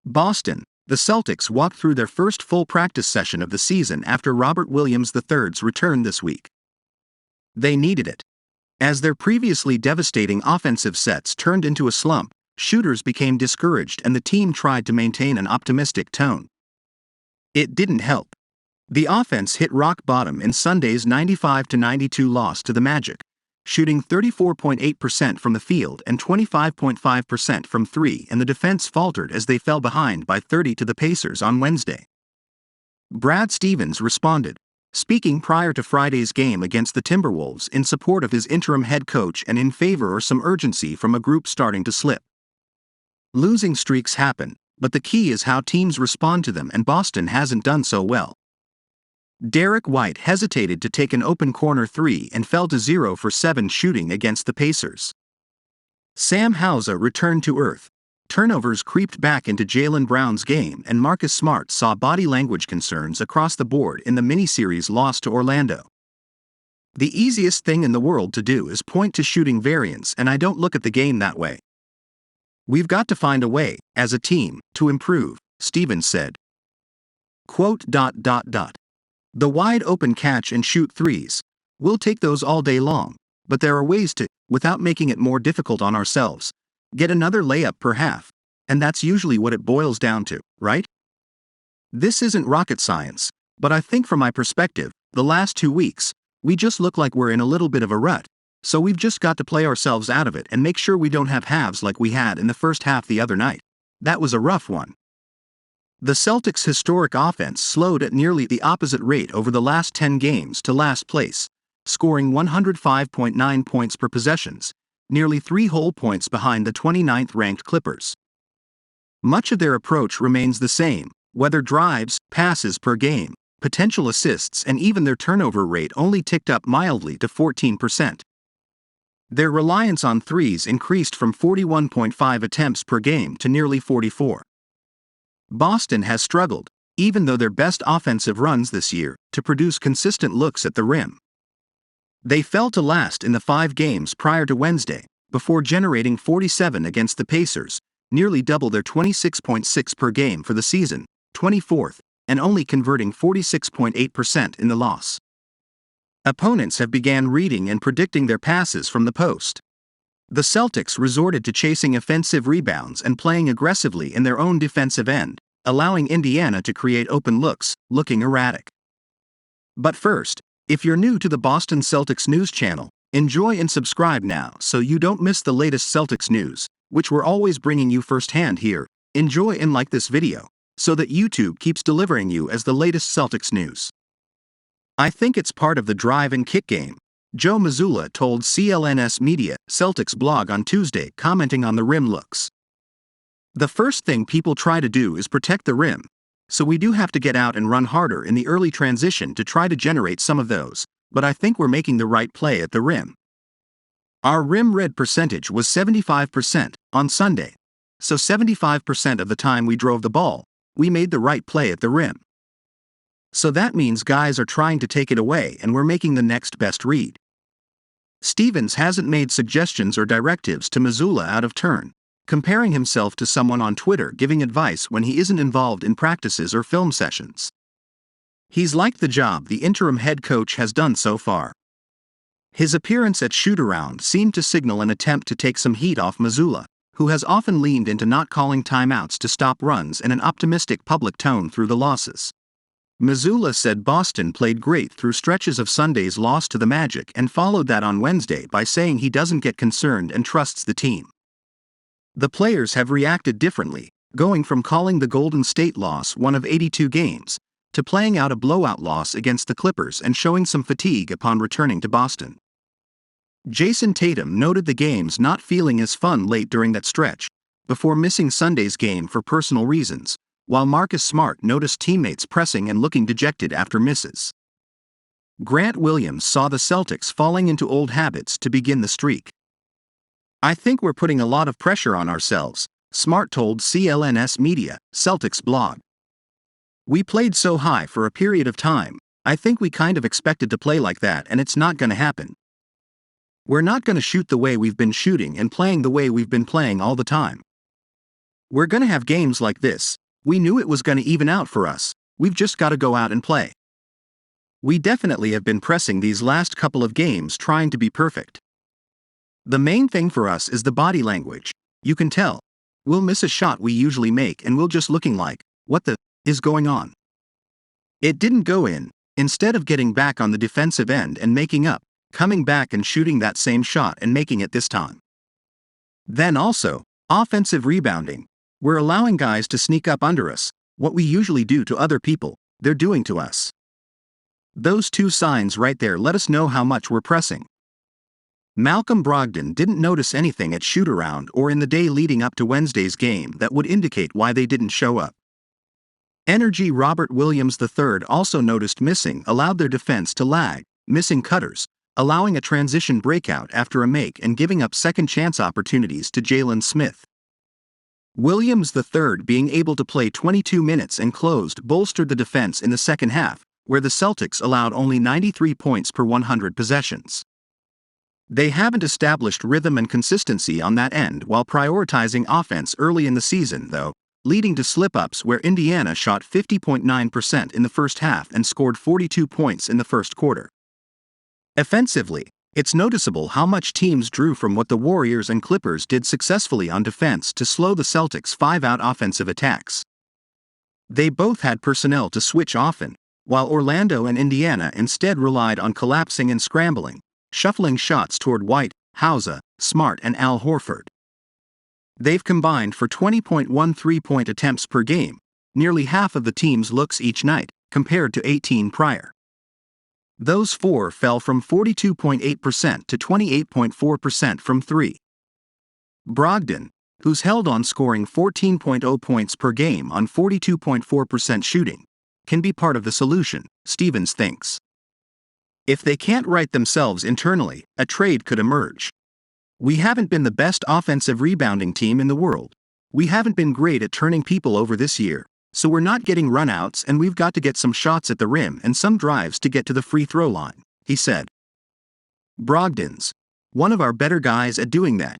Boston, the Celtics walked through their first full practice session of the season after Robert Williams III's return this week. They needed it. As their previously devastating offensive sets turned into a slump, shooters became discouraged and the team tried to maintain an optimistic tone. It didn't help. The offense hit rock bottom in Sunday's 95-92 loss to the Magic, shooting 34.8% from the field and 25.5% from three, and the defense faltered as they fell behind by 30 to the Pacers on Wednesday. Brad Stevens responded, speaking prior to Friday's game against the Timberwolves in support of his interim head coach and in favor of some urgency from a group starting to slip. Losing streaks happen, but the key is how teams respond to them, and Boston hasn't done so well. Derek White hesitated to take an open corner three and fell to 0 for 7 shooting against the Pacers. Sam Hauser returned to earth. Turnovers creeped back into Jaylen Brown's game, and Marcus Smart saw body language concerns across the board in the miniseries loss to Orlando. The easiest thing in the world to do is point to shooting variance, and I don't look at the game that way. We've got to find a way, as a team, to improve, Stevens said. The wide open catch and shoot threes. We'll take those all day long, but there are ways to, without making it more difficult on ourselves, get another layup per half, and that's usually what it boils down to, right? This isn't rocket science, but I think from my perspective, the last 2 weeks, we just look like we're in a little bit of a rut, so we've just got to play ourselves out of it and make sure we don't have halves like we had in the first half the other night. That was a rough one. The Celtics' historic offense slowed at nearly the opposite rate over the last 10 games to last place, scoring 105.9 points per possessions, nearly 3 whole points behind the 29th-ranked Clippers. Much of their approach remains the same, whether drives, passes per game, potential assists, and even their turnover rate only ticked up mildly to 14%. Their reliance on threes increased from 41.5 attempts per game to nearly 44. Boston has struggled, even though their best offensive runs this year, to produce consistent looks at the rim. They fell to last in the 5 games prior to Wednesday, before generating 47 against the Pacers, nearly double their 26.6 per game for the season, 24th, and only converting 46.8% in the loss. Opponents have began reading and predicting their passes from the post. The Celtics resorted to chasing offensive rebounds and playing aggressively in their own defensive end, allowing Indiana to create open looks, looking erratic. But first, if you're new to the Boston Celtics news channel, enjoy and subscribe now so you don't miss the latest Celtics news, which we're always bringing you firsthand here. Enjoy and like this video, so that YouTube keeps delivering you as the latest Celtics news. I think it's part of the drive and kick game, Joe Mazzulla told CLNS Media Celtics blog on Tuesday, commenting on the rim looks. The first thing people try to do is protect the rim, so we do have to get out and run harder in the early transition to try to generate some of those, but I think we're making the right play at the rim. Our rim read percentage was 75% on Sunday, so 75% of the time we drove the ball, we made the right play at the rim. So that means guys are trying to take it away and we're making the next best read. Stevens hasn't made suggestions or directives to Mazzulla out of turn, comparing himself to someone on Twitter giving advice when he isn't involved in practices or film sessions. He's liked the job the interim head coach has done so far. His appearance at shoot-around seemed to signal an attempt to take some heat off Mazzulla, who has often leaned into not calling timeouts to stop runs and an optimistic public tone through the losses. Mazzulla said Boston played great through stretches of Sunday's loss to the Magic and followed that on Wednesday by saying he doesn't get concerned and trusts the team. The players have reacted differently, going from calling the Golden State loss one of 82 games, to playing out a blowout loss against the Clippers and showing some fatigue upon returning to Boston. Jason Tatum noted the games not feeling as fun late during that stretch, before missing Sunday's game for personal reasons, while Marcus Smart noticed teammates pressing and looking dejected after misses. Grant Williams saw the Celtics falling into old habits to begin the streak. I think we're putting a lot of pressure on ourselves, Smart told CLNS Media Celtics blog. We played so high for a period of time, I think we kind of expected to play like that, and it's not going to happen. We're not going to shoot the way we've been shooting and playing the way we've been playing all the time. We're gonna have games like this. We knew it was gonna even out for us. We've just gotta go out and play. We definitely have been pressing these last couple of games trying to be perfect. The main thing for us is the body language. You can tell. We'll miss a shot we usually make and we'll just looking like, what the is going on? It didn't go in. Instead of getting back on the defensive end and making up, coming back and shooting that same shot and making it this time. Then also, offensive rebounding. We're allowing guys to sneak up under us. What we usually do to other people, they're doing to us. Those two signs right there let us know how much we're pressing. Malcolm Brogdon didn't notice anything at shoot-around or in the day leading up to Wednesday's game that would indicate why they didn't show up. Energy Robert Williams III also noticed missing allowed their defense to lag, missing cutters, allowing a transition breakout after a make and giving up second chance opportunities to Jalen Smith. Williams III being able to play 22 minutes and closed bolstered the defense in the second half, where the Celtics allowed only 93 points per 100 possessions. They haven't established rhythm and consistency on that end while prioritizing offense early in the season though, leading to slip-ups where Indiana shot 50.9% in the first half and scored 42 points in the first quarter. Offensively, it's noticeable how much teams drew from what the Warriors and Clippers did successfully on defense to slow the Celtics' 5-out offensive attacks. They both had personnel to switch often, while Orlando and Indiana instead relied on collapsing and scrambling, shuffling shots toward White, Hauser, Smart and Al Horford. They've combined for 20.1 three-point attempts per game, nearly half of the team's looks each night, compared to 18 prior. Those four fell from 42.8% to 28.4% from three. Brogdon, who's held on scoring 14.0 points per game on 42.4% shooting, can be part of the solution, Stevens thinks. If they can't right themselves internally, a trade could emerge. We haven't been the best offensive rebounding team in the world. We haven't been great at turning people over this year, so we're not getting runouts and we've got to get some shots at the rim and some drives to get to the free throw line, he said. Brogdon's one of our better guys at doing that,